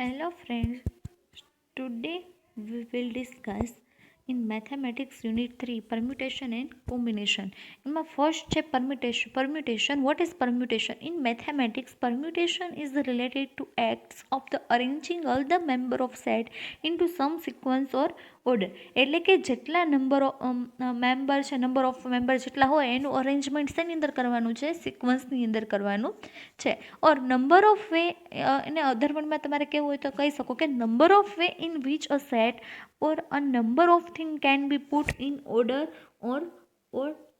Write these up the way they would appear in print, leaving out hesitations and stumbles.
Hello friends, today we will discuss in mathematics unit 3 permutation and combination. In my first chapter permutation, what is permutation? In mathematics, permutation is related to acts of the arranging all the member of set into some sequence or order. એટલે કે જેટલા member છે number of member જેટલા હોય એનું arrangement શેની અંદર કરવાનું છે, સિક્વન્સની અંદર કરવાનું છે. ઓર નંબર ઓફ વે એને અધર વર્ડમાં તમારે કેવું હોય તો કહી શકો કે number of way in which a set or a number of thing can be put in order or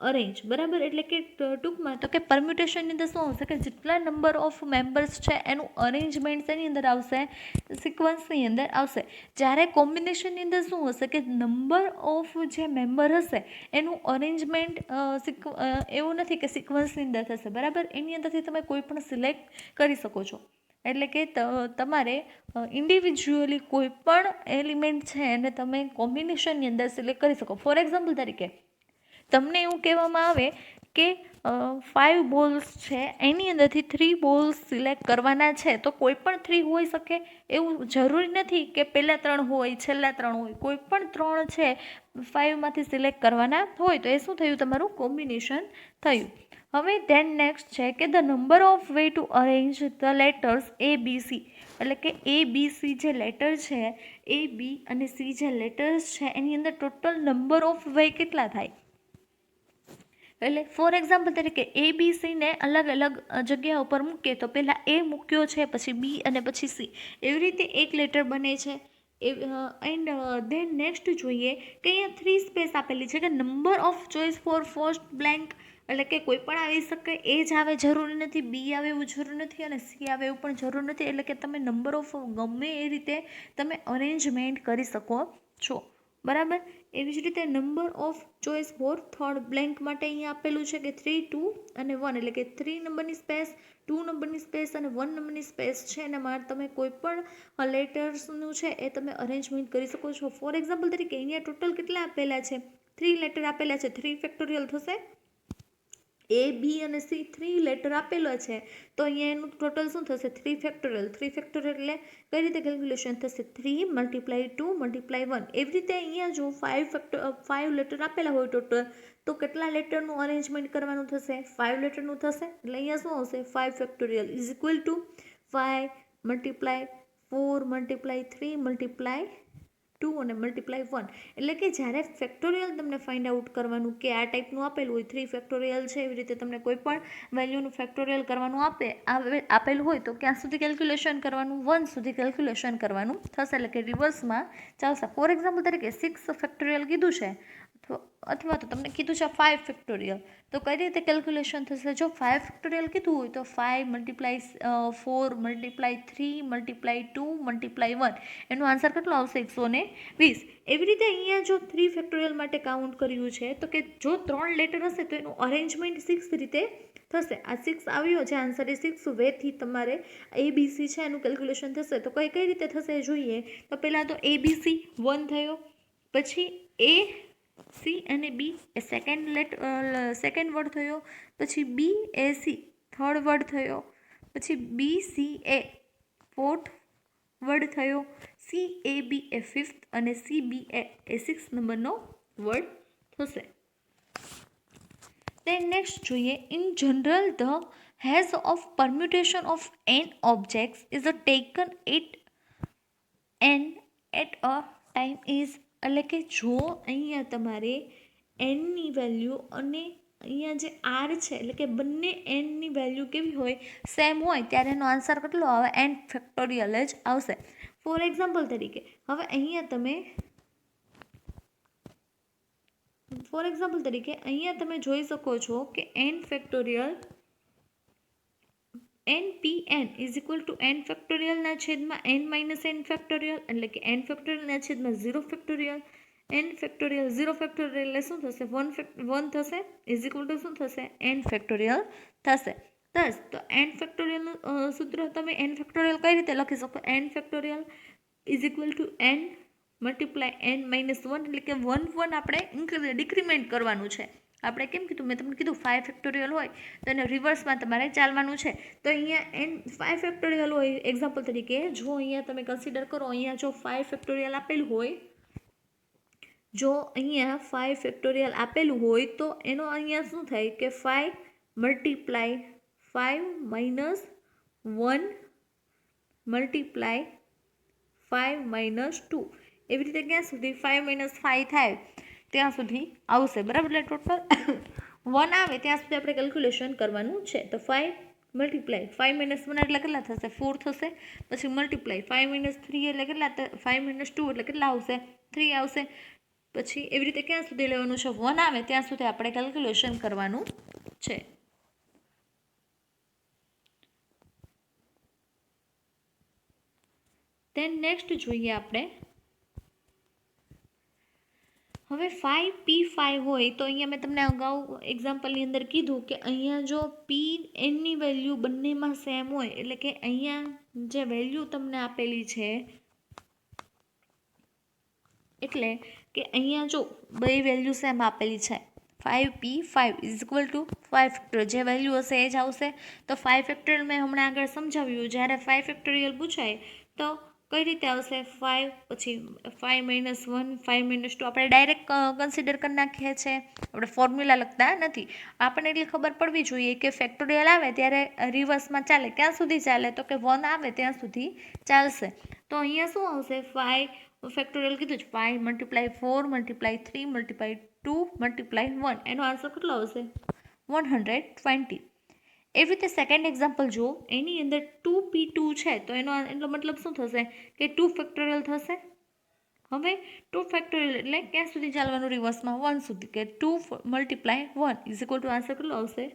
arrange. બરાબર, એટલે કે ટૂંકમાં તો કે પરમ્યુટેશનની અંદર શું આવશે કે જેટલા નંબર ઓફ મેમ્બર્સ છે એનું અરેન્જમેન્ટ શેની અંદર આવશે, સિક્વન્સની અંદર આવશે. જ્યારે કોમ્બિનેશનની અંદર શું હશે કે નંબર ઓફ જે મેમ્બર હશે એનું અરેન્જમેન્ટ એવું નથી કે સિક્વન્સની અંદર થશે. બરાબર, એની અંદરથી તમે કોઈ પણ સિલેક્ટ કરી શકો છો. એટલે કે તમારે ઇન્ડિવિજ્યુઅલી કોઈ પણ એલિમેન્ટ છે એને તમે કોમ્બિનેશનની અંદર સિલેક્ટ કરી શકો. ફોર એક્ઝામ્પલ તરીકે તમને એવું કહેવામાં આવે કે 5 બોલ્સ છે એની અંદરથી 3 બોલ્સ સિલેક્ટ કરવાના છે, તો કોઈ પણ 3 હોઈ શકે એવું જરૂરી નથી કે પહેલાં 3 હોય છેલ્લા 3 હોય. કોઈ પણ 3 છે 5માંથી સિલેક્ટ કરવાના હોય તો એ શું થયું, તમારું કોમ્બિનેશન થયું. હવે ધેન નેક્સ્ટ છે કે the number of way to arrange the letters ABC. એટલે કે ABC જે લેટર છે, A B અને C જે લેટર્સ છે એની અંદર ટોટલ નંબર ઓફ વે કેટલા થાય. એટલે ફોર એક્ઝામ્પલ તરીકે ABCને અલગ અલગ જગ્યા ઉપર મૂકીએ તો પહેલાં A મૂક્યો છે, પછી B અને પછી C, એવી રીતે એક લેટર બને છે. એન્ડ ધેન નેક્સ્ટ જોઈએ કે અહીંયા 3 સ્પેસ આપેલી છે કે number of choice for first blank. એટલે કે કોઈ પણ આવી શકે, એ જ આવે જરૂરી નથી, બી આવે એવું જરૂરી નથી અને સી આવે એવું પણ જરૂર નથી. એટલે કે તમે નંબર ઓફ ગમે એ રીતે તમે અરેન્જમેન્ટ કરી શકો છો. બરાબર, એવી જ રીતે number of choice for third blank માટે અહીંયા આપેલું છે કે 3 2 અને 1. એટલે કે 3 નંબરની સ્પેસ, 2 નંબરની સ્પેસ અને 1 નંબરની સ્પેસ છે એના માટે તમે કોઈ પણ લેટર્સનું છે એ તમે અરેન્જમેન્ટ કરી શકો છો. ફોર એક્ઝામ્પલ તરીકે અહીંયા ટોટલ કેટલા આપેલા છે, 3 લેટર આપેલા છે. 3 ફેક્ટોરિયલ થશે. A B અને C 3 લેટર આપેલા છે તો અહીંયા એનું ટોટલ શું થશે, 3 ફેક્ટોરિયલ. 3 ફેક્ટોરિયલ એટલે કઈ રીતે કેલ્ક્યુલેશન થશે, 3 × 2 × 1. એવી રીતે અહીંયા જો 5 લેટર આપેલા હોય ટોટલ, તો કેટલા લેટરનું અરેન્જમેન્ટ કરવાનું થશે, 5 લેટરનું થશે. એટલે અહીંયા શું આવશે, 5 ફેક્ટોરિયલ ઇઝ ઇક્વલ ટુ 5 × 4 × 3 × 2 અને ×1. એટલે કે જ્યારે ફેક્ટોરિયલ તમને ફાઇન્ડ આઉટ કરવાનું કે આ ટાઈપનું આપેલું હોય, 3 ફેક્ટોરિયલ છે, એવી રીતે તમને કોઈ પણ વેલ્યુનું ફેક્ટોરિયલ કરવાનું આપેલું હોય તો ક્યાં સુધી કેલ્ક્યુલેશન કરવાનું, 1 સુધી કેલ્ક્યુલેશન કરવાનું થશે. એટલે કે રિવર્સમાં ચાલશે. ફોર એક્ઝામ્પલ તરીકે 6 ફેક્ટોરિયલ કીધું છે અથવા તો તમને કીધું છે 5 ફેક્ટોરિયલ, તો કઈ રીતે કેલ્ક્યુલેશન થશે. જો 5 ફેક્ટોરિયલ કીધું હોય તો 5 × 4 × 3 × 2 × 1, એનો આન્સર કેટલો આવશે, 120. એવી રીતે અહીંયા જો 3 ફેક્ટોરિયલ માટે કાઉન્ટ કર્યું છે તો કે જો 3 લેટર હશે તો એનું અરેન્જમેન્ટ 6 રીતે થશે. આ 6 આવ્યો છે આન્સર, એ 6 વેથી તમારે ABC છે એનું કેલ્ક્યુલેશન થશે. તો કઈ રીતે થશે જોઈએ તો પહેલાં તો ABC 1 થયો, પછી A C અને B એ સેકન્ડ વર્ડ થયો, પછી B A C third word થયો, પછી B C A fourth word થયો, CAB એ 5th અને CBA એ 6th નંબરનો વર્ડ થશે. then next જોઈએ in general the has of permutation of n objects is a taken at a time is. એટલે કે જો અહીંયા તમારે એનની વેલ્યુ અને અહીંયા જે આર છે એટલે કે બંને એનની વેલ્યુ કેવી હોય, સેમ હોય, ત્યારે એનો આન્સર કેટલો આવે, એન ફેક્ટોરિયલ જ આવશે. ફોર એક્ઝામ્પલ તરીકે હવે અહીંયા તમે જોઈ શકો છો કે n factorial NPN is equal to n ફેક્ટોરિયલના છેદમાં n - n ફેક્ટોરિયલ. એટલે કે એન ફેક્ટોરિયલના છેદમાં 0 ફેક્ટોરિયલ. n ફેક્ટોરિયલ 0 ફેક્ટોરિયલ એટલે શું થશે, 1 થશે, ઇઝ ઇક્વલ ટુ શું થશે, n ફેક્ટોરિયલ થશે. તો n ફેક્ટોરિયલનું સૂત્ર તમે n ફેક્ટોરિયલ કઈ રીતે લખી શકો, n factorial is equal two n × n - 1. એટલે કે 1 આપણે ડિક્રીમેન્ટ કરવાનું છે. આપણે કેમ કીધું, મેં તમને કીધું 5 ફેક્ટોરિયલ હોય તો એને રિવર્સમાં તમારે ચાલવાનું છે. તો અહીંયા 5 ફેક્ટોરિયલ હોય, એક્ઝામ્પલ તરીકે જો અહીંયા તમે કન્સિડર કરો, અહીંયા જો 5 ફેક્ટોરિયલ આપેલું હોય, જો અહીંયા 5 ફેક્ટોરિયલ આપેલું હોય તો એનો અહીંયા શું થાય કે 5 મલ્ટીપ્લાય 5 માઇનસ 1 મલ્ટીપ્લાય 5 માઇનસ 2, એવી રીતે ક્યાં સુધી 5 માઇનસ 5 થાય ત્યાં સુધી આવશે, બરાબર. એટલે ટોટલ 1 આવે ત્યાં સુધી આપણે કેલ્ક્યુલેશન કરવાનું છે. તો 5 મલ્ટીપ્લાય 5 માઇનસ 1 એટલે કેટલા થશે? 4 થશે. પછી મલ્ટીપ્લાય 5 માઇનસ 3 એટલે કેટલા? 5 માઇનસ 2 એટલે કેટલા આવશે? 3 આવશે. પછી એવી રીતે ક્યાં સુધી લેવાનું છે? 1 આવે ત્યાં સુધી આપણે કેલ્ક્યુલેશન કરવાનું છે. દેન નેક્સ્ટ જોઈએ આપણે, હવે 5p5 હોય તો અહીંયા મેં તમને અગાઉ એક્ઝામ્પલની અંદર કીધું કે અહીંયા જો પી એનની વેલ્યુ બંનેમાં સેમ હોય, એટલે કે અહીંયા જે વેલ્યુ તમને આપેલી છે, એટલે કે અહીંયા જો બે વેલ્યુ સેમ આપેલી છે, 5p5 is equal two 5 factorial, જે વેલ્યુ હશે એ જ આવશે. તો 5 ફેક્ટોરિયલ મેં હમણાં આગળ સમજાવ્યું, જ્યારે 5 ફેક્ટોરિયલ પૂછાય તો કઈ રીતે આવશે? 5 પછી 5 માઇનસ 1 5 માઇનસ 2 આપણે ડાયરેક્ટ કન્સિડર કરી નાખીએ છીએ, આપણે ફોર્મ્યુલા લખતા નથી. આપણને એટલી ખબર પડવી જોઈએ કે ફેક્ટોરિયલ આવે ત્યારે રિવર્સમાં ચાલે. ક્યાં સુધી ચાલે? તો કે 1 આવે ત્યાં સુધી ચાલશે. તો અહીંયા શું આવશે? 5 ફેક્ટોરિયલ કીધું છે, 5 મલ્ટીપ્લાય 4 મલ્ટીપ્લાય 3 મલ્ટીપ્લાય 2 મલ્ટીપ્લાય 1, એનો આન્સર કેટલો આવશે? 120. એવી રીતે સેકન્ડ એક્ઝામ્પલ જો, એની અંદર 2p2 છે તો એનો મતલબ શું થશે કે 2 ફેક્ટોરિયલ થશે. હવે 2 ફેક્ટોરિયલ એટલે ક્યાં સુધી ચાલવાનું? રિવર્સમાં 1 સુધી, કે 2 multiply 1 is equal to answer કેટલો આવશે?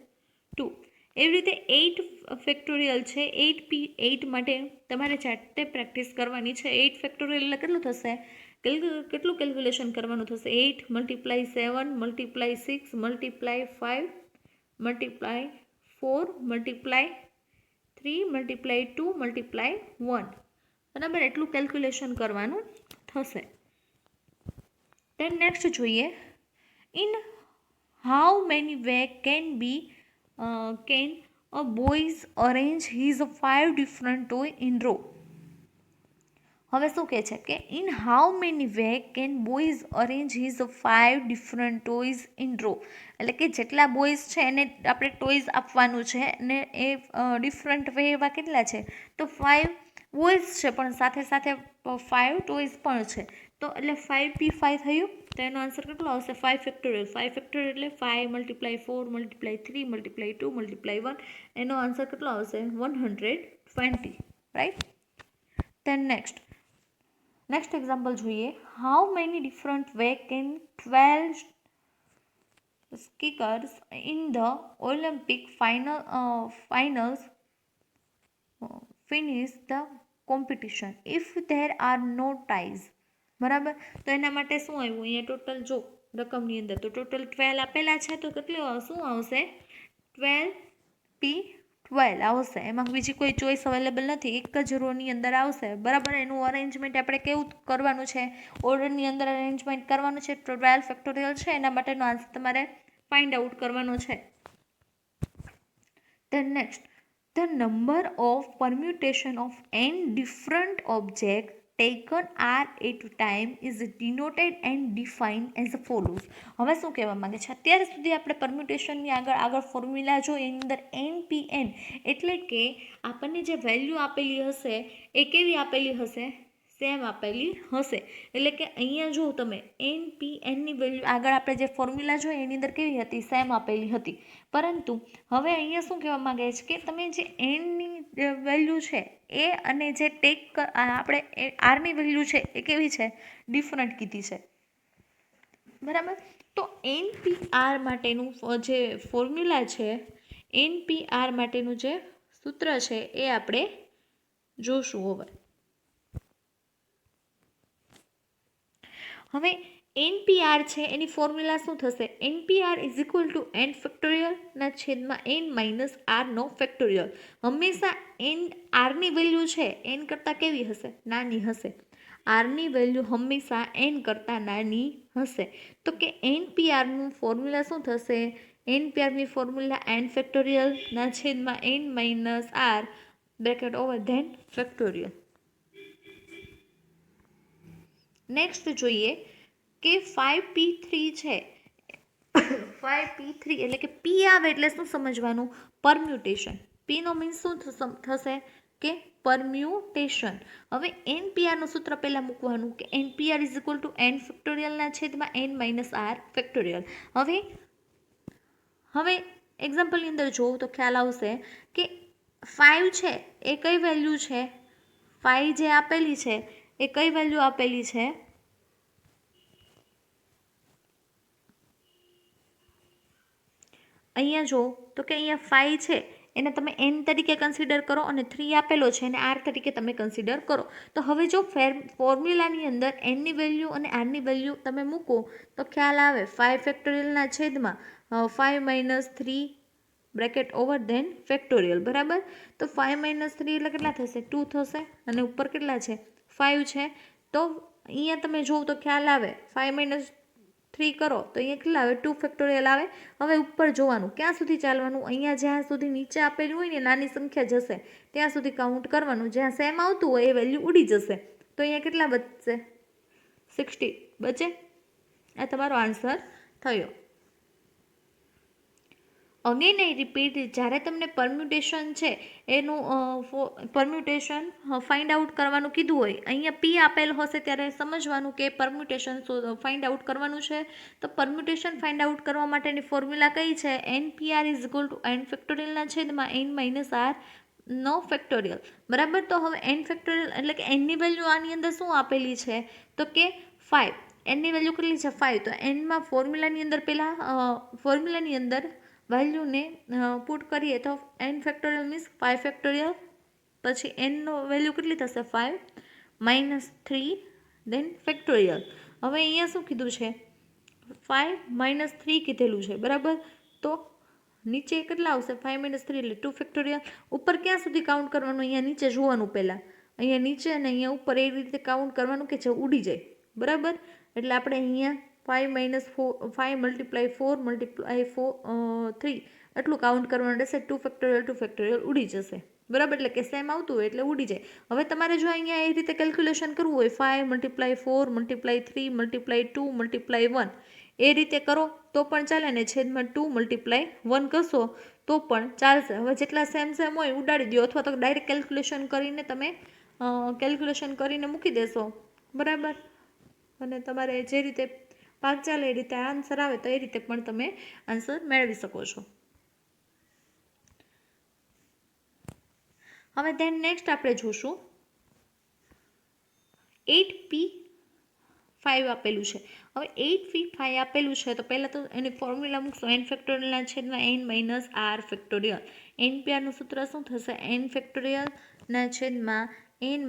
2. એવી રીતે 8 ફેક્ટોરિયલ છે, 8p8 માટે તમારે જાતે પ્રેક્ટિસ કરવાની છે. 8 ફેક્ટોરિયલ એટલે કેટલું થશે? કેટલું કેલ્ક્યુલેશન કરવાનું થશે? 8 multiply 7 multiply 6 multiply 5 multiply 4 multiply 3 multiply 2 multiply 1, બરાબર. એટલું કેલ્ક્યુલેશન કરવાનું થશે. દેન નેક્સ્ટ જોઈએ, in how many way can a boys arrange his 5 different toy in row. હવે શું કહે છે કે in how many way can boys arrange his 5 different toys in row, એટલે કે જેટલા બોયઝ છે એને આપણે ટોયઝ આપવાનું છે અને એ ડિફરન્ટ વે એવા કેટલા છે? તો 5 બોયઝ છે પણ સાથે સાથે 5 ટોયઝ પણ છે. તો એટલે 5p5 થયું. તો એનો આન્સર કેટલો આવશે? 5 ફેક્ટોરિયલ. 5 ફેક્ટોરિયલ એટલે 5 મલ્ટીપ્લાય 4 મલ્ટીપ્લાય 3 મલ્ટીપ્લાય 2 મલ્ટીપ્લાય 1, એનો આન્સર કેટલો આવશે? 120, રાઈટ. દેન નેક્સ્ટ એક્ઝામ્પલ જોઈએ, how many different way can 12 skiers in the Olympic finals finish the competition if there are no ties, બરાબર. તો એના માટે શું આવ્યું? અહીંયા ટોટલ જો રકમની અંદર તો ટોટલ 12 આપેલા છે, તો કેટલું શું આવશે? 12p12 આવશે. એમાં બીજી કોઈ ચોઈસ અવેલેબલ નથી, એક જ રોની અંદર આવશે, બરાબર. એનું અરેન્જમેન્ટ આપણે કેવું કરવાનું છે? ઓર્ડરની અંદર અરેન્જમેન્ટ કરવાનું છે. 12 ફેક્ટોરિયલ છે એના માટેનો આન્સર તમારે ફાઇન્ડ આઉટ કરવાનો છે. Then next, the number of permutation of n different objects taken at a time is denoted and defined as follows. હવે શું કહેવા માંગે છે? અત્યાર સુધી આપણે પરમ્યુટેશનની આગળ ફોર્મ્યુલા જો એની અંદર npn એટલે કે આપણને જે વેલ્યુ આપેલી હશે એ કેવી આપેલી હશે? સેમ આપેલી હશે. એટલે કે અહીંયા જો તમે npnની વેલ્યુ આગળ આપણે જે ફોર્મ્યુલા જોઈએ એની અંદર કેવી હતી? સેમ આપેલી હતી. પરંતુ હવે અહીંયા શું કહેવા માંગે છે કે તમે જે એનની વેલ્યુ છે એ અને જે આપણે આરની વેલ્યુ છે એ કેવી છે? ડિફરન્ટ કીધી છે, બરાબર. તો npr માટેનું જે ફોર્મ્યુલા છે, npr માટેનું જે સૂત્ર છે એ આપણે જોશું. હવે npr છે એની ફોર્મ્યુલા શું થશે? npr is equal two n factorial ના છેદમાં n માઇનસ r નો ફેક્ટોરિયલ. હંમેશા આરની વેલ્યુ છે એન કરતાં કેવી હશે? નાની હશે. આરની વેલ્યુ હંમેશા એન કરતાં નાની હશે. તો કે એનપીઆરનું ફોર્મ્યુલા શું થશે? એનપીઆરની ફોર્મ્યુલા એન ફેક્ટોરિયલના છેદમાં N minus R bracket over then factorial. Next જોઈએ કે 5p3 છે. 5p3 એટલે કે p આવે એટલે શું સમજવાનું? પરમ્યુટેશન. p નો મીન્સ શું થશે? કે પરમ્યુટેશન. હવે એનપીઆરનું સૂત્ર પહેલાં મૂકવાનું કે nPr is equal to n ફેક્ટોરિયલના છેદમાં એન માઇનસ આર ફેક્ટોરિયલ. હવે એક્ઝામ્પલની અંદર જોવું તો ખ્યાલ આવશે કે 5 છે એ કઈ વેલ્યુ છે? 5 જે આપેલી છે એ કઈ વેલ્યુ આપેલી છે? અહીંયા જો તો કે અહીંયા 5 છે એને તમે n તરીકે કન્સિડર કરો અને 3 આપેલો છે એને r તરીકે તમે કન્સિડર કરો. તો હવે જો ફોર્મ્યુલાની અંદર nની વેલ્યુ અને rની વેલ્યુ તમે મૂકો તો ખ્યાલ આવે 5 ફેક્ટોરિયલના છેદમાં 5 minus 3 bracket over then factorial. બરાબર. તો 5 માઇનસ 3 એટલે કેટલા થશે? 2 થશે. અને ઉપર કેટલા છે? 5 છે. તો અહીંયા તમે જોવો તો ખ્યાલ આવે 5 માઇનસ 3 કરો તો અહીંયા કેટલા આવે? 2 ફેક્ટોરિયલ આવે. હવે ઉપર જોવાનું ક્યાં સુધી ચાલવાનું? અહીંયા જ્યાં સુધી નીચે આપેલું હોય ને નાની સંખ્યા જશે ત્યાં સુધી કાઉન્ટ કરવાનું. જ્યાં સેમ આવતું હોય એ વેલ્યુ ઉડી જશે. તો અહીંયા કેટલા બચશે? 60 બચે. આ તમારો આન્સર થયો. અગેન આઈ રિપીટ, જ્યારે તમને પરમ્યુટેશન છે એનું પરમ્યુટેશન ફાઇન્ડ આઉટ કરવાનું કીધું હોય, અહીંયા પી આપેલ હશે ત્યારે સમજવાનું કે પરમ્યુટેશન ફાઇન્ડ આઉટ કરવાનું છે. તો પરમ્યુટેશન ફાઇન્ડ આઉટ કરવા માટેની ફોર્મ્યુલા કઈ છે? NPr is equal to n ફેક્ટોરિયલના છેદમાં એન માઇનસ આર નો ફેક્ટોરિયલ. બરાબર. તો હવે એન ફેક્ટોરિયલ એટલે કે એનની વેલ્યુ આની અંદર શું આપેલી છે? તો કે 5. એનની વેલ્યુ કેટલી છે? 5. તો એનમાં ફોર્મ્યુલાની અંદર પહેલાં ફોર્મ્યુલાની અંદર વેલ્યુને પુટ કરીએ તો એન ફેક્ટોરિયલ મીન્સ 5 ફેક્ટોરિયલ, પછી એનનો વેલ્યુ કેટલી થશે? 5 માઇનસ 3 દેન ફેક્ટોરિયલ. હવે અહીંયા શું કીધું છે? 5 માઇનસ 3 કીધેલું છે. બરાબર. તો નીચે કેટલા આવશે? 5 માઇનસ 3 એટલે 2 ફેક્ટોરિયલ. ઉપર ક્યાં સુધી કાઉન્ટ કરવાનું? અહીંયા નીચે જોવાનું પહેલાં. અહીંયા નીચે અને અહીંયા ઉપર એ રીતે કાઉન્ટ કરવાનું કે જે ઉડી જાય. બરાબર. એટલે આપણે અહીંયા 5 માઇનસ 4 5 મલ્ટીપ્લાય 4 મલ્ટીપ્લાય 3 એટલું કાઉન્ટ કરવાનું રહેશે. 2 ફેક્ટોરિયલ ઉડી જશે. બરાબર. એટલે કે સેમ આવતું હોય એટલે ઉડી જાય. હવે તમારે જો અહીંયા એ રીતે કેલ્ક્યુલેશન કરવું હોય 5 મલ્ટીપ્લાય 4 મલ્ટીપ્લાય 3 મલ્ટીપ્લાય 2 મલ્ટીપ્લાય 1 એ રીતે કરો તો પણ ચાલે ને છેદમાં 2 મલ્ટીપ્લાય 1 કરશો તો પણ ચાલશે. હવે જેટલા સેમ હોય ઉડાડી દો અથવા તો ડાયરેક્ટ કેલ્ક્યુલેશન કરીને તમે કેલ્ક્યુલેશન કરીને મૂકી દેશો. બરાબર. અને તમારે જે રીતે ભાગ ચાલે એ રીતે આન્સર આવે તો એ રીતે પણ તમે આન્સર મેળવી શકો છો. હવે ધેન નેક્સ્ટ આપણે જોશું 8p5 આપેલું છે. હવે 8p5 આપેલું છે તો પહેલાં તો એની ફોર્મ્યુલા મૂકશો એન ફેક્ટોરિયલના છેદમાં એન માઇનસ આર ફેક્ટોરિયલ. એનપીઆરનું સૂત્ર શું થશે? એન ફેક્ટોરિયલના છેદમાં એન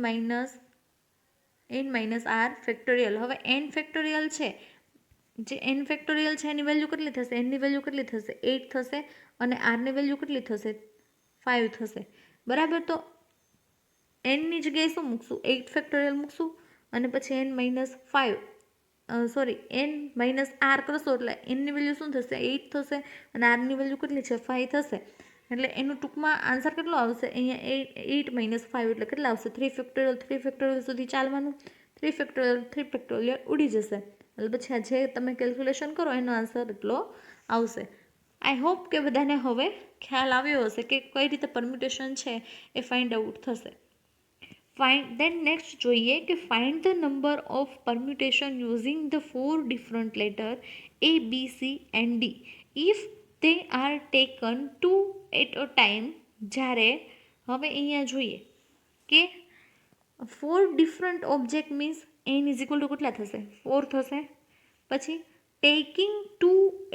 માઇનસ આર ફેક્ટોરિયલ. હવે એન ફેક્ટોરિયલ છે જે એન ફેક્ટોરિયલ છે એની વેલ્યુ કેટલી થશે? એનની વેલ્યુ કેટલી થશે? 8 થશે. અને આરની વેલ્યુ કેટલી થશે? 5 થશે. બરાબર. તો એનની જગ્યાએ શું મૂકશું? 8 ફેક્ટોરિયલ મૂકશું અને પછી N minus 5 N minus R કરશો એટલે એનની વેલ્યુ શું થશે? 8 થશે અને આરની વેલ્યુ કેટલી છે? 5 થશે. એટલે એનું ટૂંકમાં આન્સર કેટલો આવશે? અહીંયા 8 માઇનસ 5 એટલે કેટલા આવશે? 3 ફેક્ટોરિયલ સુધી ચાલવાનું. 3 ફેક્ટોરિયલ ઉડી જશે. એટલે પછી આ જે તમે કેલ્ક્યુલેશન કરો એનો આન્સર એટલો આવશે. આઈ હોપ કે બધાને હવે ખ્યાલ આવ્યો હશે કે કઈ રીતે પરમ્યુટેશન છે એ ફાઇન્ડ આઉટ થશે. દેન નેક્સ્ટ જોઈએ કે find the number of permutation using the 4 different letter A, B, C and D if they are taken 2 at a time. જ્યારે હવે અહીંયા જોઈએ કે 4 different object means n is equal to કેટલા થશે? 4 થશે. પછી taking 2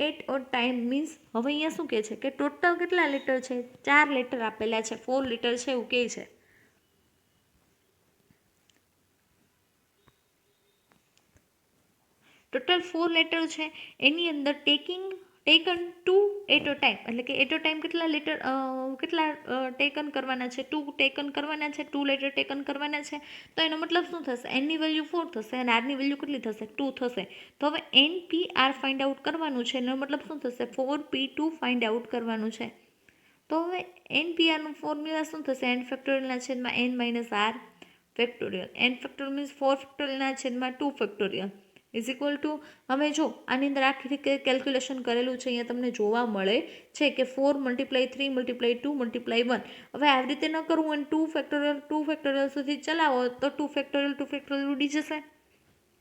at a time means હવે અહીંયા શું કહે છે કે ટોટલ કેટલા લેટર છે? 4 લેટર આપેલા છે. 4 લેટર છે એવું કહે છે. ટોટલ 4 લેટર છે એની અંદર taking taken two at a time, એટલે કે એટ અ ટાઈમ કેટલા લેટર ટેકન કરવાના છે, 2 ટેકન કરવાના છે, 2 લેટર ટેકન કરવાના છે. તો એનો મતલબ શું થશે, એનની વેલ્યુ 4 થશે અને આરની વેલ્યુ કેટલી થશે, 2 થશે. તો હવે N P R find out કરવાનું છે, એનો મતલબ શું થશે, 4p2 ફાઇન્ડ આઉટ કરવાનું છે. તો હવે એન પી આરનું ફોર્મ્યુલા શું થશે, એન ફેક્ટોરિયલના છેદમાં N minus R factorial, N factorial means 4 ફેક્ટોરિયલના છેદમાં 2 ફેક્ટોરિયલ ઇઝ ઇક્વલ ટુ, હવે જો આની અંદર આખી રીતે કેલ્ક્યુલેશન કરેલું છે, અહીંયા તમને જોવા મળે છે કે 4 × 3 × 2 × 1. હવે આવી રીતે ન કરવું અને 2 ફેક્ટોરિયલ સુધી ચલાવો તો 2 ફેક્ટોરિયલ ઉડી જશે,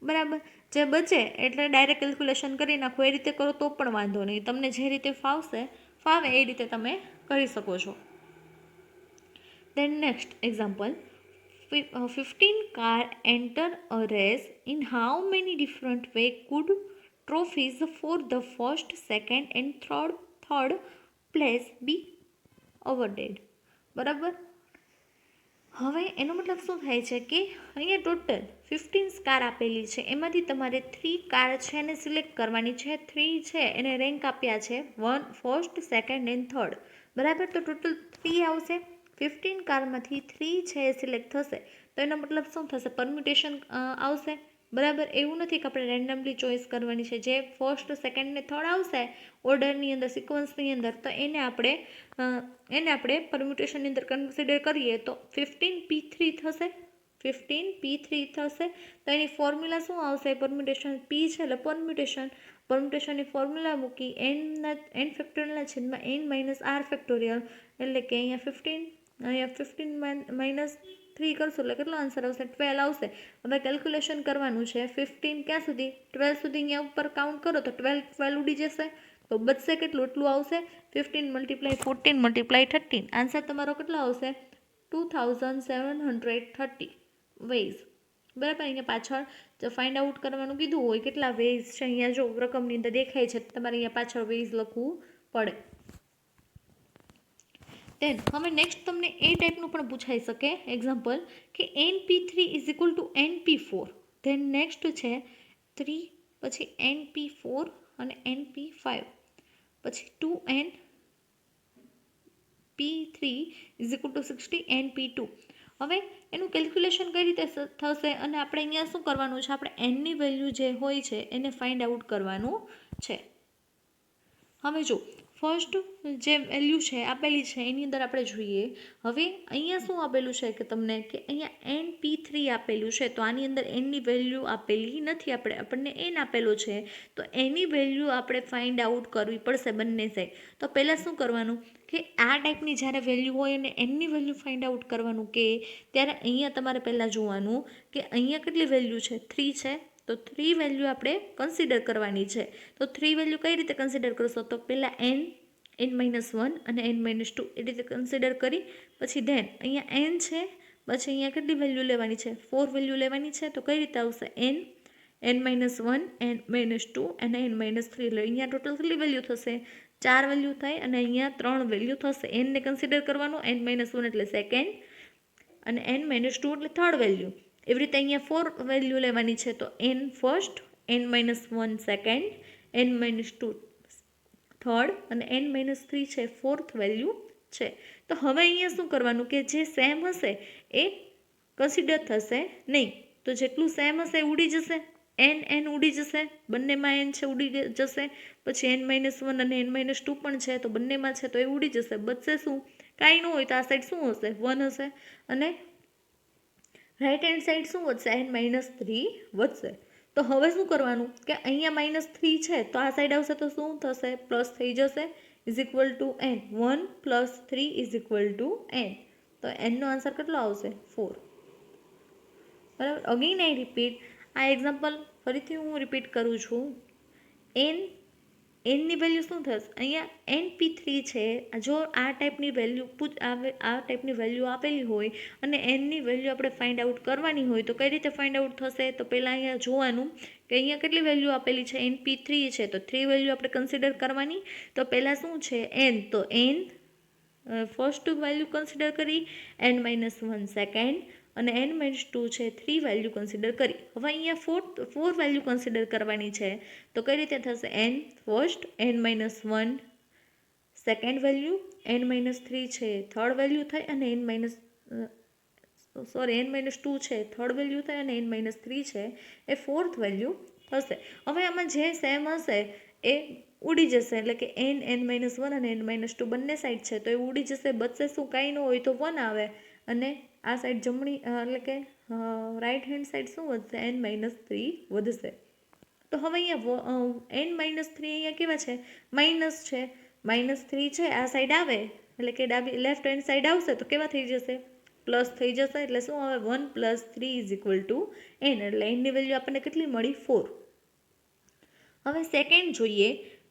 બરાબર. જે બચે એટલે ડાયરેક્ટ કેલ્ક્યુલેશન કરી નાખો, એ રીતે કરો તો પણ વાંધો નહીં, તમને જે રીતે ફાવે એ રીતે તમે કરી શકો છો. Then next example, 15 car enter a race. In how many different way could trophies for the first, second and third place be awarded? બરાબર. હવે એનો મતલબ શું થાય છે કે અહીંયા ટોટલ 15 કાર આપેલી છે, એમાંથી તમારે 3 કાર છે એને સિલેક્ટ કરવાની છે. 3 છે એને રેન્ક આપ્યા છે 1, ફર્સ્ટ, સેકન્ડ એન્ડ થર્ડ, બરાબર. તો ટોટલ 3 આવશે. 15 કારમાંથી 3 છે એ સિલેક્ટ થશે, તો એનો મતલબ શું થશે, પરમ્યુટેશન આવશે, બરાબર. એવું નથી કે આપણે રેન્ડમલી ચોઈસ કરવાની છે, જે ફર્સ્ટ, સેકન્ડ ને થર્ડ આવશે ઓર્ડરની અંદર, સિક્વન્સની અંદર, તો એને આપણે પરમ્યુટેશનની અંદર કન્સિડર કરીએ તો 15p3 થશે. 15p3 થશે. તો એની ફોર્મ્યુલા શું આવશે, પરમ્યુટેશન p છે એટલે પરમ્યુટેશનની ફોર્મ્યુલા મૂકી એન ફેક્ટોરિયલના છેદમાં એન માઇનસ આર ફેક્ટોરિયલ, એટલે કે અહીંયા 15 માઇનસ 3 કરશો એટલે કેટલો આન્સર આવશે, 12 આવશે. હવે કેલ્ક્યુલેશન કરવાનું છે 15 ક્યાં સુધી, 12 સુધી અહીંયા ઉપર કાઉન્ટ કરો તો 12 ઉડી જશે, તો બચશે કેટલું, એટલું આવશે. 15 × 14 × 13, આન્સર તમારો કેટલો આવશે, 2730 વેઝ, બરાબર. અહીંયા પાછળ જો ફાઇન્ડ આઉટ કરવાનું કીધું હોય કેટલા વેઝ છે, અહીંયા જો રકમની અંદર દેખાય છે, તમારે અહીંયા પાછળ વેઝ લખવું પડે. દેન હવે નેક્સ્ટ તમને એ ટાઈપનું પણ પૂછાઈ શકે એક્ઝામ્પલ કે NP3 is equal two NP4. Than next છે 3, પછી NP4 અને NP5, પછી 2NP3 is equal two 60 NP2. હવે એનું કેલ્ક્યુલેશન કઈ રીતે થશે, અને આપણે અહીંયા શું કરવાનું છે, આપણે એનની વેલ્યુ જે હોય છે એને ફાઇન્ડ આઉટ કરવાનું છે. હવે જો ફર્સ્ટ જે વેલ્યુ છે આપેલી છે એની અંદર આપણે જોઈએ. હવે અહીંયા શું આપેલું છે કે તમને કે અહીંયા NP3 આપેલું છે, તો આની અંદર એનની વેલ્યુ આપેલી નથી, આપણને એન આપેલો છે, તો એની વેલ્યુ આપણે ફાઇન્ડ આઉટ કરવી પડશે બંને સાઈડ. તો પહેલાં શું કરવાનું કે આ ટાઈપની જ્યારે વેલ્યુ હોય અને એનની વેલ્યુ ફાઇન્ડ આઉટ કરવાનું કે ત્યારે અહીંયા તમારે પહેલાં જોવાનું કે અહીંયા કેટલી વેલ્યુ છે, 3 છે, તો 3 વેલ્યુ આપણે કન્સિડર કરવાની છે. તો 3 વેલ્યુ કઈ રીતે કન્સિડર કરશો, તો પહેલાં n-1 અને n-2 એ રીતે કન્સિડર કરી, પછી ધેન અહીંયા n છે, પછી અહીંયા કેટલી વેલ્યુ લેવાની છે, 4 વેલ્યુ લેવાની છે. તો કઈ રીતે આવશે, n-1, n-2 અને n-3, એટલે અહીંયા ટોટલ કેટલી વેલ્યુ થશે, 4 વેલ્યુ થાય અને અહીંયા 3 વેલ્યુ થશે. n ને કન્સિડર કરવાનું, n-1 એટલે સેકન્ડ અને n-2 એટલે થર્ડ વેલ્યુ. એવી રીતે અહીંયા 4 વેલ્યુ લેવાની છે, તો n first, n-1 second, n-2 third અને n-3 છે ફોર્થ વેલ્યુ છે. તો હવે અહીંયા શું કરવાનું કે જે સેમ હશે એ કન્સિડર થશે નહીં, તો જેટલું સેમ હશે એ ઉડી જશે, n ઉડી જશે, બંનેમાં n છે ઉડી જશે, પછી n-1 અને n-2 પણ છે તો બંનેમાં છે તો એ ઉડી જશે. બચશે શું, કાંઈ ન હોય તો આ સાઈડ શું હશે, 1 હશે, અને રાઈટ હેન્ડ સાઈડ શું વધશે, n-3 વધશે. તો હવે શું કરવાનું કે અહીંયા -3 છે તો આ સાઈડ આવશે તો શું થશે, પ્લસ થઈ જશે, is equal two n, 1 + 3 is equal two n. તો nનો આન્સર કેટલો આવશે, 4. બરાબર. અગેન આઈ રિપીટ, આ એક્ઝામ્પલ ફરીથી હું રિપીટ કરું છું. એનની વેલ્યુ શું થશે, અહીંયા NP3 છે, જો આ ટાઈપની વેલ્યુ આપેલી હોય અને એનની વેલ્યુ આપણે ફાઇન્ડ આઉટ કરવાની હોય તો કઈ રીતે ફાઇન્ડ આઉટ થશે, તો પહેલાં અહીંયા જોવાનું કે અહીંયા કેટલી વેલ્યુ આપેલી છે, NP3 છે, તો 3 વેલ્યુ આપણે કન્સિડર કરવાની. તો પહેલાં શું છે n, તો n ફર્સ્ટ વેલ્યુ કન્સિડર કરી, n-1 સેકન્ડ અને n-2 છે 3 વેલ્યુ કન્સિડર કરી. હવે અહીંયા 4 વેલ્યુ કન્સિડર કરવાની છે, તો કઈ રીતે થશે? n first, n-1 second value, n-3 છે થર્ડ વેલ્યુ થાય અને n-2 છે થર્ડ વેલ્યુ થાય અને n-3 છે એ ફોર્થ વેલ્યુ થશે. હવે આમાં જે સેમ હશે એ ઉડી જશે, એટલે કે n-1 અને n-2 બંને સાઈડ છે તો એ ઉડી જશે. બચશે શું? કાંઈ ન હોય તો 1 આવે અને આ સાઈડ જમણી એટલે કે રાઈટ હેન્ડ સાઈડ શું વધશે? n-3 વધશે. તો હવે અહીંયા n-3 અહીંયા કેવા છે? માઇનસ છે. -3 છે આ સાઈડ આવે એટલે કે ડાબી લેફ્ટ હેન્ડ સાઈડ આવશે તો કેવા થઈ જશે? પ્લસ થઈ જશે. એટલે શું આવે? 1 + 3 = n. એટલે nની વેલ્યુ આપણને કેટલી મળી? 4. હવે સેકન્ડ જોઈએ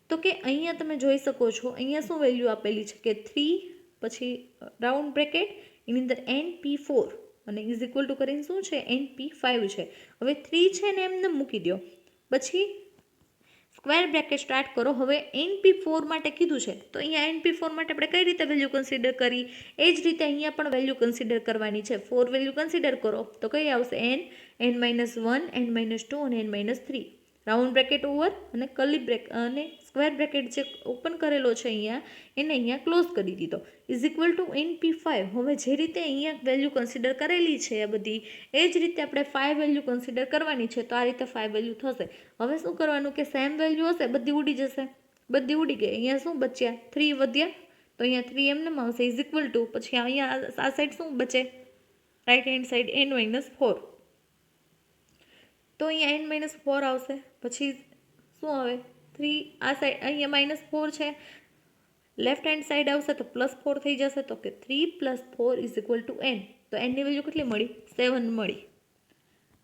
તો કે અહીંયા તમે જોઈ શકો છો અહીંયા શું વેલ્યુ આપેલી છે કે 3 પછી રાઉન્ડ બ્રેકેટ એની અંદર np4 અને = કરીને શું છે? np5 છે. હવે 3 છે ને એમને મૂકી દો, પછી સ્ક્વેર બ્રેકેટ સ્ટાર્ટ કરો. હવે np4 માટે કીધું છે તો અહીંયા np4 માટે આપણે કઈ રીતે વેલ્યુ કન્સિડર કરી? એ જ રીતે અહીંયા પણ વેલ્યુ કન્સિડર કરવાની છે. 4 વેલ્યુ કન્સિડર કરો તો કઈ આવશે? n-1 n-2 અને n-3. રાઉન્ડ બ્રેકેટ ઓવર અને અને સ્ક્વેર બ્રેકેટ જે ઓપન કરેલો છે અહીંયા એને અહીંયા ક્લોઝ કરી દીધો = np5. હવે જે રીતે અહીંયા વેલ્યુ કન્સિડર કરેલી છે આ બધી એ જ રીતે આપણે 5 વેલ્યુ કન્સિડર કરવાની છે, તો આ રીતે 5 વેલ્યુ થશે. હવે શું કરવાનું કે સેમ વેલ્યુ હશે બધી ઉડી જશે, બધી ઉડી ગઈ. અહીંયા શું બચ્યા? 3 વધ્યા તો અહીંયા 3 એમને આવશે = પછી અહીંયા આ સાઈડ શું બચે? Right hand side n-4. તો અહીંયા n-4 આવશે. પછી શું આવે? 3 આ સાઈડ અહીંયા -4 છે, લેફ્ટ હેન્ડ સાઈડ આવશે તો +4 થઈ જશે. તો કે 3 + 4 = n. તો nની વેલ્યુ કેટલી મળી? 7 મળી.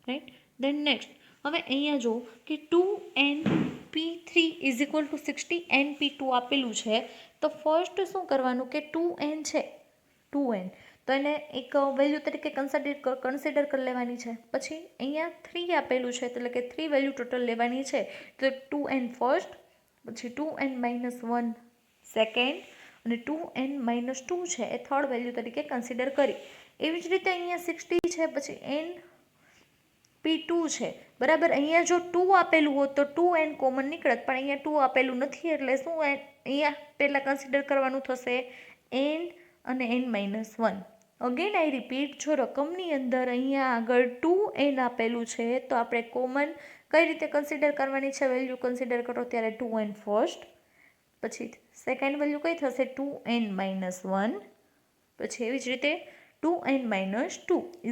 રાઈટ. ધેન નેક્સ્ટ હવે અહીંયા જો કે 2np3 = 60 np2 આપેલું છે. તો ફર્સ્ટ શું કરવાનું કે 2n છે 2n તો એને એક વેલ્યુ તરીકે કન્સિડર કરી લેવાની છે. પછી અહીંયા 3 આપેલું છે એટલે કે 3 વેલ્યુ ટોટલ લેવાની છે. તો 2n ફર્સ્ટ, પછી 2n-1 સેકન્ડ અને 2n-2 છે એ થર્ડ વેલ્યુ તરીકે કન્સિડર કરી. એવી જ રીતે અહીંયા 60 છે, પછી np2 છે બરાબર. અહીંયા જો 2 આપેલું હોત તો 2n કોમન નીકળત, પણ અહીંયા 2 આપેલું નથી એટલે શું અહીંયા પહેલાં કન્સિડર કરવાનું થશે n અને n-1. અગેન આઈ રિપીટ, જો રકમની અંદર અહીંયા આગળ 2n આપેલું છે તો આપણે કોમન કઈ રીતે કન્સિડર કરવાની છે? વેલ્યુ કન્સિડર કરો ત્યારે 2n ફર્સ્ટ, પછી સેકન્ડ વેલ્યુ કઈ થશે? 2n-1, પછી એવી જ રીતે 2n-2 =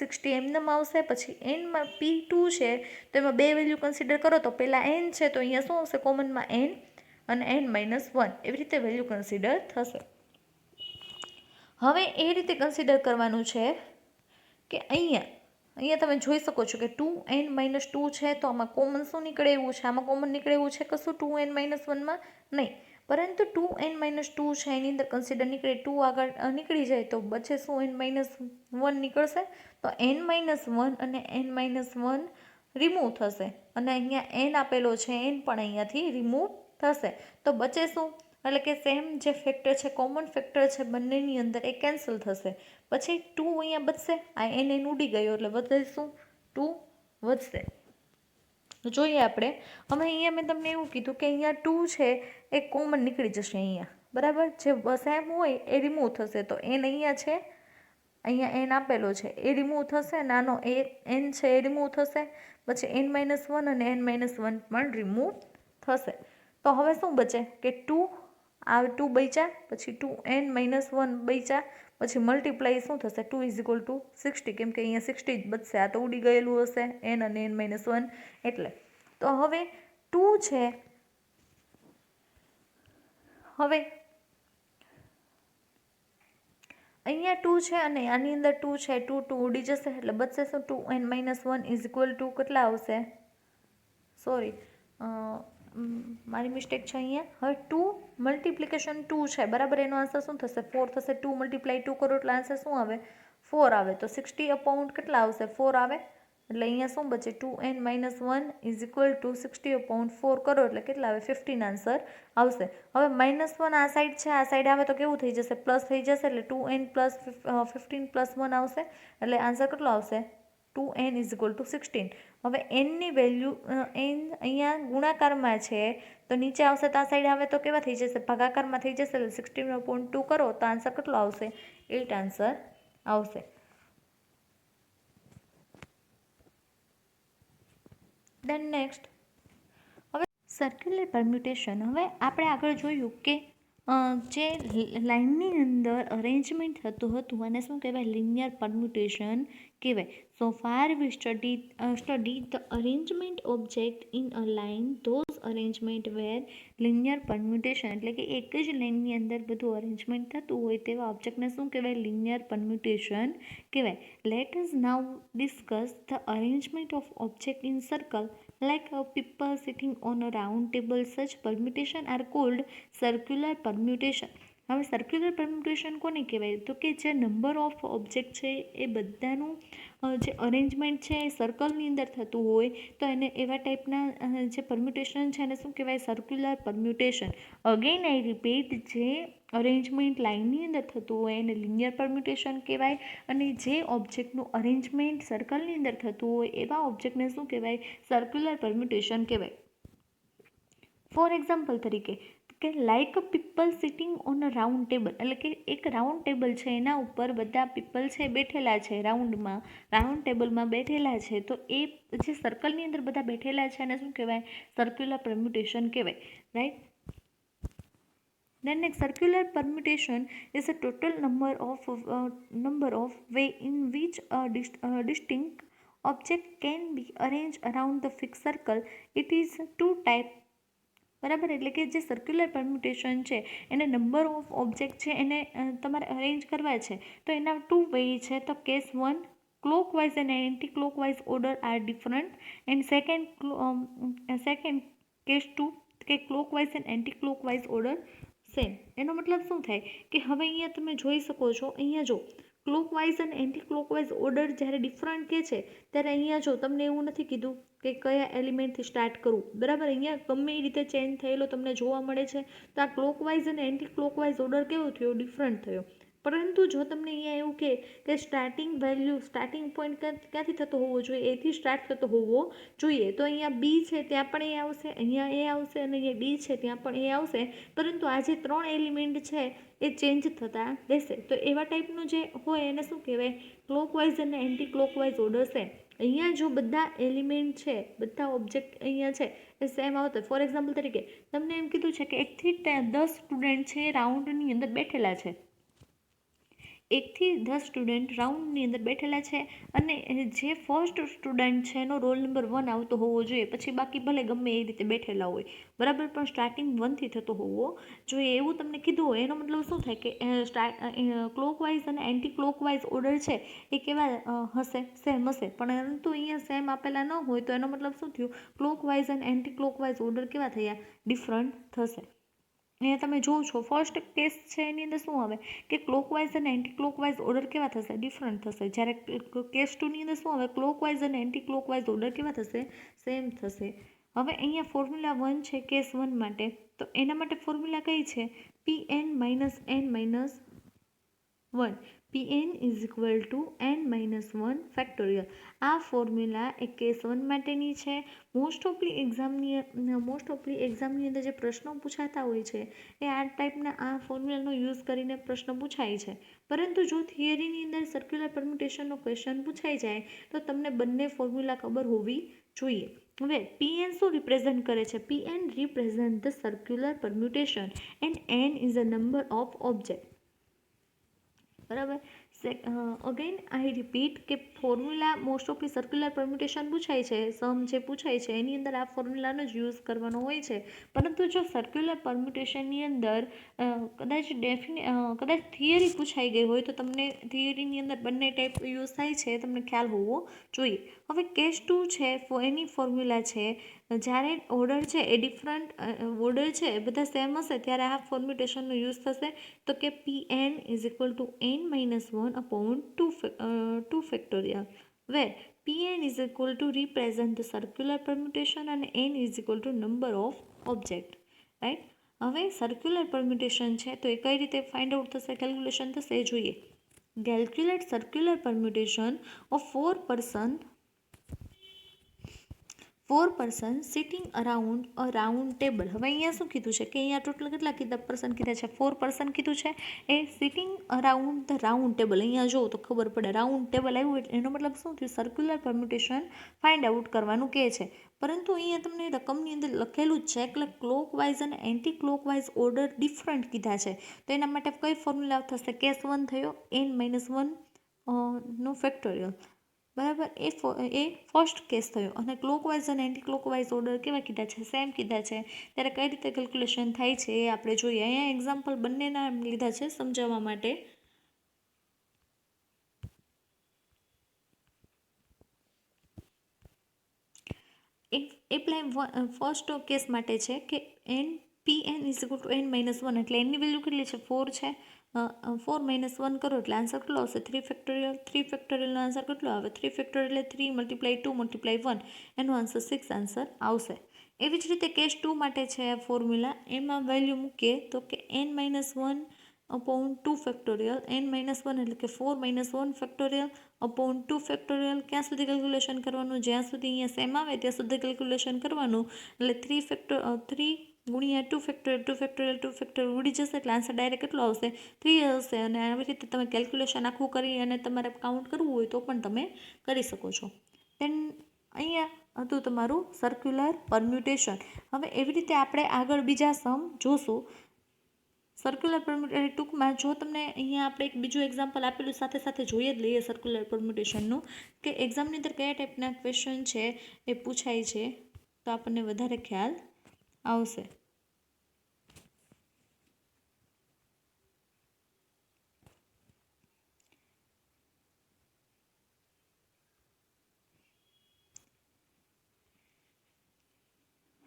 60 એમને આવશે. પછી np2 છે તો એમાં 2 વેલ્યુ કન્સિડર કરો તો પહેલાં n છે તો અહીંયા શું આવશે? કોમનમાં n અને n-1. એવી રીતે વેલ્યુ કન્સિડર થશે. હવે એ રીતે કન્સિડર કરવાનું છે કે અહીંયા તમે જોઈ શકો છો કે 2n-2 છે તો આમાં કોમન શું નીકળે એવું છે? આમાં કોમન નીકળે એવું છે કશું 2n-1માં નહીં, પરંતુ 2n-2 છે એની અંદર કન્સિડર નીકળે 2 આગળ નીકળી જાય તો બચે શું? n-1 નીકળશે. તો n-1 અને n-1 રિમૂવ થશે અને અહીંયા n આપેલો છે n પણ અહીંયાથી રિમૂવ થશે. તો બચે શું? એટલે કે સેમ જે ફેક્ટર છે, કોમન ફેક્ટર છે બંનેની અંદર એ કેન્સલ થશે. પછી 2 અહીંયા બચશે, આ n ઉડી ગયો એટલે વધે શું? 2 વધશે. જોઈએ આપણે. હવે અહીંયા મેં તમને એવું કીધું કે અહીંયા 2 છે એ કોમન નીકળી જશે અહીંયા બરાબર. જે સેમ હોય એ રિમૂવ થશે. તો n અહીંયા છે, અહીંયા n આપેલો છે એ રિમૂવ થશે, નાનો n છે એ રિમૂવ થશે, પછી n-1 અને n-1 પણ રિમૂવ થશે. તો હવે શું બચે કે 2 આ 2 બચ્યા, પછી 2n-1 બચ્યા, પછી મલ્ટીપ્લાય શું થશે? 2 = 60, કેમ કે અહીંયા 60 જ બચશે, આ તો ઉડી ગયેલું હશે n અને n-1 એટલે. તો હવે 2 છે, હવે અહીંયા 2 છે અને આની અંદર 2 છે, 2 ઉડી જશે એટલે બચશે શું? 2n-1 = કેટલા આવશે? સોરી, મારી મિસ્ટેક છે અહીંયા. હવે 2 મલ્ટિપ્લિકેશન 2 છે બરાબર, એનો આન્સર શું થશે? 4 થશે. 2 × 2 કરો એટલે આન્સર શું આવે? 4 આવે. તો 60 અપાઉન્ટ કેટલા આવશે? 4 આવે. એટલે અહીંયા શું બચે 2n-1 ઇઝ ઇક્વલ ટુ 60/4 કરો એટલે કેટલા આવે 15 આન્સર આવશે. હવે -1 આ સાઈડ છે, આ સાઈડ આવે તો કેવું થઈ જશે પ્લસ થઈ જશે એટલે 2n + 15 + 1 આવશે એટલે આન્સર કેટલો આવશે 2n ઇઝ ઇક્વલ ટુ 16. હવે nની વેલ્યુ n અહીંયા ગુણાકારમાં છે તો નીચે આવશે તો આ સાઈડ આવે તો કેવા થઈ જશે ભાગાકારમાં થઈ જશે એટલે 16/2 કરો તો આન્સર કેટલો આવશે 8 આન્સર આવશે. દેન નેક્સ્ટ હવે સર્ક્યુલર પરમ્યુટેશન. હવે આપણે આગળ જોયું કે જે લાઇનની અંદર અરેન્જમેન્ટ થતું હતું અને શું કહેવાય લિનિયર પરમ્યુટેશન કહેવાય. So far we study the arrangement object in a line those arrangement were linear permutation એટલે કે એક જ લાઇનની અંદર બધું અરેન્જમેન્ટ થતું હોય તેવા ઓબ્જેક્ટને શું કહેવાય લિનિયર પરમ્યુટેશન કહેવાય. Let us now discuss the arrangement of object in circle like a people sitting on a round table. Such permutation are called circular permutation. હવે સર્ક્યુલર પરમ્યુટેશન કોને કહેવાય તો કે જે નંબર ઓફ ઓબ્જેક્ટ છે એ બધાનું જે અરેન્જમેન્ટ છે એ સર્કલની અંદર થતું હોય તો એને એવા ટાઈપના જે પરમ્યુટેશન છે એને શું કહેવાય circular permutation. Again I repeat, જે અરેન્જમેન્ટ લાઇનની અંદર થતું હોય એને લિનિયર પરમ્યુટેશન કહેવાય અને જે ઓબ્જેક્ટનું અરેન્જમેન્ટ સર્કલની અંદર થતું હોય એવા ઓબ્જેક્ટને શું કહેવાય સર્ક્યુલર પરમ્યુટેશન કહેવાય. ફોર એક્ઝામ્પલ તરીકે કે like a people sitting on a round table એટલે કે એક રાઉન્ડ ટેબલ છે એના ઉપર બધા પીપલ છે બેઠેલા છે રાઉન્ડ ટેબલમાં બેઠેલા છે તો એ જે સર્કલની અંદર બધા બેઠેલા છે એને શું કહેવાય સર્ક્યુલર પરમ્યુટેશન કહેવાય. Right. Then next, circular permutation is a total number of way in which a distinct object can be arranged around the fixed circle. It is two type. બરાબર, એટલે કે જે સર્ક્યુલર પરમ્યુટેશન છે એને number of object છે એને તમારે arrange કરવા છે તો એના 2 વે છે. તો case 1 clockwise and anti-clockwise order are different and second case 2 કે clockwise and anti-clockwise order same. એનો મતલબ શું થાય કે હવે અહીંયા તમે જોઈ શકો છો, અહીંયા જો ક્લોકવાઇઝ અને એન્ટી ક્લોકવાઇઝ ઓર્ડર જ્યારે ડિફરન્ટ કે છે ત્યારે અહીંયા જો તમને એવું નથી કીધું કે કયા એલિમેન્ટથી સ્ટાર્ટ કરવું. બરાબર, અહીંયા ગમે એ રીતે ચેન્જ થયેલો તમને જોવા મળે છે તો આ ક્લોકવાઇઝ અને એન્ટી ક્લોકવાઇઝ ઓર્ડર કેવો થયો ડિફરન્ટ થયો. પરંતુ જો તમને અહીંયા એવું કે સ્ટાર્ટિંગ પોઈન્ટ ક્યાંથી થતો હોવો જોઈએ એથી સ્ટાર્ટ થતો હોવો જોઈએ તો અહીંયા બી છે ત્યાં પણ એ આવશે, અહીંયા એ આવશે અને અહીંયા ડી છે ત્યાં પણ એ આવશે. પરંતુ આ જે 3 એલિમેન્ટ છે એ ચેન્જ થતા રહેશે તો એવા ટાઈપનું જે હોય એને શું કહેવાય ક્લોકવાઇઝ અને એન્ટી ક્લોકવાઇઝ ઓર્ડર છે. અહીંયા જો બધા એલિમેન્ટ છે બધા ઓબ્જેક્ટ અહીંયા છે એ સેમ આવતો. ફોર એક્ઝામ્પલ તરીકે તમને એમ કીધું છે કે 1 થી 10 સ્ટુડન્ટ છે રાઉન્ડની અંદર બેઠેલા છે. 1 થી 10 સ્ટુડન્ટ રાઉન્ડની અંદર બેઠેલા છે અને જે ફર્સ્ટ સ્ટુડન્ટ છે એનો રોલ નંબર 1 આવતો હોવો જોઈએ, પછી બાકી ભલે ગમે એ રીતે બેઠેલા હોય. બરાબર, પણ સ્ટાર્ટિંગ 1 થી થતો હોવો જોઈએ એવું તમને કીધું હોય. એનો મતલબ શું થાય કે ક્લોકવાઇઝ અને એન્ટી ક્લોકવાઇઝ ઓર્ડર છે એ કેવા હશે સેમ હશે. પરંતુ અહીંયા સેમ આપેલા ન હોય તો એનો મતલબ શું થયું ક્લોકવાઇઝ અને એન્ટી ક્લોકવાઇઝ ઓર્ડર કેવા થયા ડિફરન્ટ થશે. અહીંયા તમે જોવો છો ફર્સ્ટ કેસ છે એની અંદર શું આવે કે ક્લોકવાઇઝ અને એન્ટી ક્લોકવાઇઝ ઓર્ડર કેવા થશે ડિફરન્ટ થશે. જ્યારે કેસ 2ની અંદર શું આવે ક્લોકવાઇઝ અને એન્ટી ક્લોકવાઇઝ ઓર્ડર કેવા થશે સેમ થશે. હવે અહીંયા ફોર્મ્યુલા 1 છે કેસ 1 માટે તો એના માટે ફોર્મ્યુલા કઈ છે Pn-n-1 Pn is equal two n-1 factorial. આ ફોર્મ્યુલા એ કેસ 1 માટેની છે. મોસ્ટ ઓફલી એક્ઝામની અંદર જે પ્રશ્નો પૂછાતા હોય છે એ આ ટાઈપના આ ફોર્મ્યુલાનો યુઝ કરીને પ્રશ્ન પૂછાય છે. પરંતુ જો થિયરીની અંદર સર્ક્યુલર પરમ્યુટેશનનો ક્વેશ્ચન પૂછાઈ જાય તો તમને બંને ફોર્મ્યુલા ખબર હોવી જોઈએ. હવે Pn શું રિપ્રેઝન્ટ કરે છે Pn represent the circular permutation and n is a number of object. બરાબર, અગેન આઈ રિપીટ કે ફોર્મ્યુલા મોસ્ટ ઓફલી સર્ક્યુલર પરમ્યુટેશન પૂછાય છે, સમ જે પૂછાય છે એની અંદર આ ફોર્મ્યુલાનો જ યુઝ કરવાનો હોય છે. પરંતુ જો સર્ક્યુલર પરમ્યુટેશનની અંદર કદાચ થિયરી પૂછાઈ ગઈ હોય તો તમને થિયરીની અંદર બંને ટાઈપ યુઝ થાય છે તમને ખ્યાલ હોવો જોઈએ. હવે કેસ 2 છે એની ફોર્મ્યુલા છે જ્યારે ઓર્ડર છે એ ડિફરન્ટ ઓર્ડર છે બધા સેમ હશે ત્યારે આ ફોર્મ્યુટેશનનો યુઝ થશે. તો કે Pn is equal two n-1 upon 2 factorial where Pn is equal to represent the circular permutation અને n is equal to number of object, right. હવે સર્ક્યુલર પરમ્યુટેશન છે તો એ કઈ રીતે ફાઇન્ડ આઉટ થશે, કેલ્ક્યુલેશન થશે એ જોઈએ. Calculate circular permutation of four person sitting around a round table. હવે અહીંયા શું કીધું છે કે અહીંયા ટોટલ કેટલા કીધા પર્સન કીધા છે, 4 પર્સન કીધું છે. A sitting around the round table, અહીંયા જો તો ખબર પડે રાઉન્ડ ટેબલ આવ્યું એટલે એનો મતલબ શું થયું, સર્ક્યુલર પરમ્યુટેશન ફાઇન્ડ આઉટ કરવાનું કહે છે. પરંતુ અહીંયા તમને રકમની અંદર લખેલું જ છે એટલે ક્લોકવાઇઝ અને એન્ટી ક્લોકવાઇઝ ઓર્ડર ડિફરન્ટ કીધા છે. તો એના માટે કઈ ફોર્મ્યુલા થશે, કેસ 1 થયો n-1 નો ફેક્ટોરિયલ, બરાબર. એ ફર્સ્ટ કેસ થયો. અને ક્લોકવાઇઝ અને એન્ટી ક્લોકવાઇઝ ઓર્ડર કેવા કીધા છે, સેમ કીધા છે. ત્યારે કઈ રીતે કેલ્ક્યુલેશન થાય છે એ આપણે જોઈએ. અહીંયા એક્ઝામ્પલ બંનેના લીધા છે સમજાવવા માટે. એપ્લાય ફર્સ્ટ કેસ માટે છે કે Pn is equal two n-1 એટલે એની વેલ્યુ કેટલી છે, 4 છે. 4-1 કરો એટલે આન્સર કેટલો આવશે, 3 ફેક્ટોરિયલ. 3 ફેક્ટોરિયલનો આન્સર કેટલો આવે, 3 ફેક્ટોરિયલ એટલે 3 × 2 × 1 એનો આન્સર 6 આન્સર આવશે. એવી જ રીતે કેસ 2 માટે છે આ ફોર્મ્યુલા. એમાં વેલ્યુ મૂકીએ તો કે n-1 upon 2 ફેક્ટોરિયલ, n-1 એટલે કે 4-1 ફેક્ટોરિયલ upon 2 ફેક્ટોરિયલ. ક્યાં સુધી કેલ્ક્યુલેશન કરવાનું, જ્યાં સુધી અહીંયા સેમ આવે ત્યાં સુધી કેલ્ક્યુલેશન કરવાનું. એટલે 3 ગુણ્યા 2 ફેક્ટોરિયલ ઉડી જશે એટલે આન્સર ડાયરેક્ટ કેટલો આવશે, 3 આવશે. અને આવી રીતે તમે કેલ્ક્યુલેશન આખું કરી અને તમારે કાઉન્ટ કરવું હોય તો પણ તમે કરી શકો છો. દેન અહીંયા હતું તમારું સર્ક્યુલર પરમ્યુટેશન. હવે એવી રીતે આપણે આગળ બીજા સમ જોશું. સર્ક્યુલર પરમ્યુટેશન ટૂંકમાં જો તમને અહીંયા આપણે એક બીજું એક્ઝામ્પલ આપેલું સાથે સાથે જોઈએ જ લઈએ સર્ક્યુલર પરમ્યુટેશનનું, કે એક્ઝામની અંદર કયા ટાઈપના ક્વેશ્ચન છે એ પૂછાય છે તો આપણને વધારે ખ્યાલ આવશે.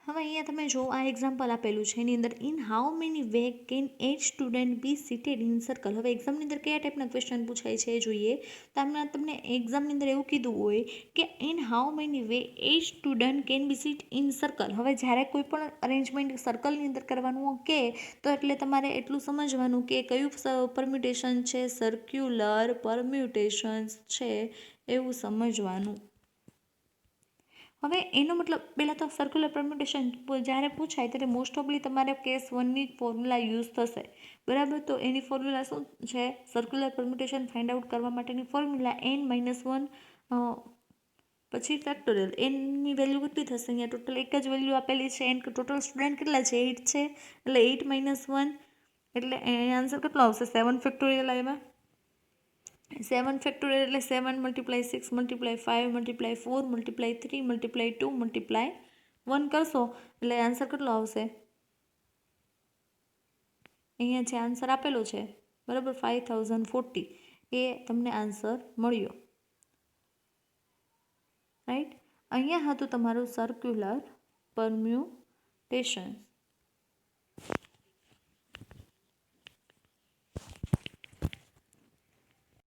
હવે અહીંયા તમે જો આ એક્ઝામ્પલ આપેલું છે એની અંદર in how many way can 8 student be seated in circle. હવે એક્ઝામની અંદર કયા ટાઈપના ક્વેશ્ચન પૂછાય છે એ જોઈએ. તો તમને એક્ઝામની અંદર એવું કીધું હોય કે in how many way 8 student can be seat in circle. હવે જ્યારે કોઈ પણ અરેન્જમેન્ટ સર્કલની અંદર કરવાનું કે તો એટલે તમારે એટલું સમજવાનું કે કયું પરમ્યુટેશન છે, સર્ક્યુલર પરમ્યુટેશન છે એવું સમજવાનું. હવે એનો મતલબ પહેલાં તો સર્ક્યુલર પરમ્યુટેશન જ્યારે પૂછાય ત્યારે મોસ્ટ ઓફલી તમારે કેસ 1ની જ ફોર્મ્યુલા યુઝ થશે, બરાબર. તો એની ફોર્મ્યુલા શું છે, સર્ક્યુલર પરમ્યુટેશન ફાઇન્ડ આઉટ કરવા માટેની ફોર્મ્યુલા n-1 પછી ફેક્ટોરિયલ. એનની વેલ્યુ કેટલી થશે, અહીંયા ટોટલ એક જ વેલ્યુ આપેલી છે. એન ટોટલ સ્ટુડન્ટ કેટલા છે, 8 છે. એટલે 8-1 એટલે આન્સર કેટલો આવશે, 7 ફેક્ટોરિયલ આવ્યા. 7 ફેક્ટોરિયલ એટલે 7 × 6 × 5 × 4 × 3 × 2 × 1 કરશો એટલે આન્સર કેટલો આવશે, અહીંયા જે આન્સર આપેલો છે બરાબર 5040 એ તમને આન્સર મળ્યો, રાઈટ. અહીંયા હતું તમારું સર્ક્યુલર પરમ્યુટેશન.